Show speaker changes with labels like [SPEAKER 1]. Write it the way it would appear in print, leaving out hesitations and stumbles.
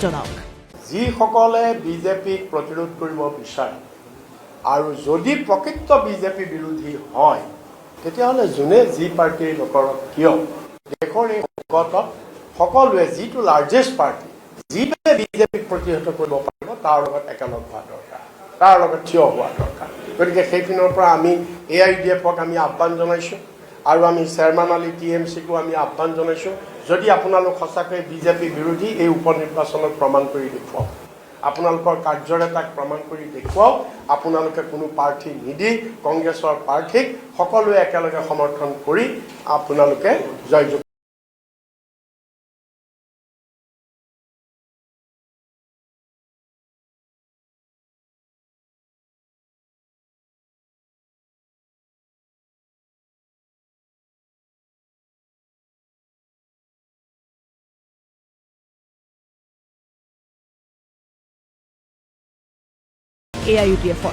[SPEAKER 1] জনাওক।
[SPEAKER 2] যিসকলে বিজেপিক প্ৰতিৰোধ কৰিব বিচাৰে আৰু যদি প্ৰকৃত বিজেপি বিৰোধী হয় তেতিয়াহ'লে যোনে যি পাৰ্টিৰ নকৰক কিয় দেশৰ এই সংকটত সকলোৱে যিটো লাৰ্জেষ্ট পাৰ্টি যিটোৱে বিজেপিক প্ৰতিহত কৰিব পাৰিব তাৰ লগত একেলগ হোৱা দৰকাৰ, তাৰ লগত থিয় হোৱা দৰকাৰ। গতিকে সেইপিনৰ পৰা আমি AIUDFক আমি আহ্বান জনাইছোঁ আৰু আমি চেয়াৰমেন আলী TMCকো আমি আহ্বান জনাইছোঁ, যদি আপোনালোক সঁচাকৈ বিজেপি বিৰোধী এই উপ নিৰ্বাচনত প্ৰমাণ কৰি দেখুৱাওক, আপোনালোকৰ কাৰ্যৰে তাক প্ৰমাণ কৰি দেখুৱাওক। আপোনালোকে কোনো প্ৰাৰ্থী নিদি কংগ্ৰেছৰ প্ৰাৰ্থীক সকলোৱে একেলগে সমৰ্থন কৰি আপোনালোকে জয়যুক্ত
[SPEAKER 1] AIUDF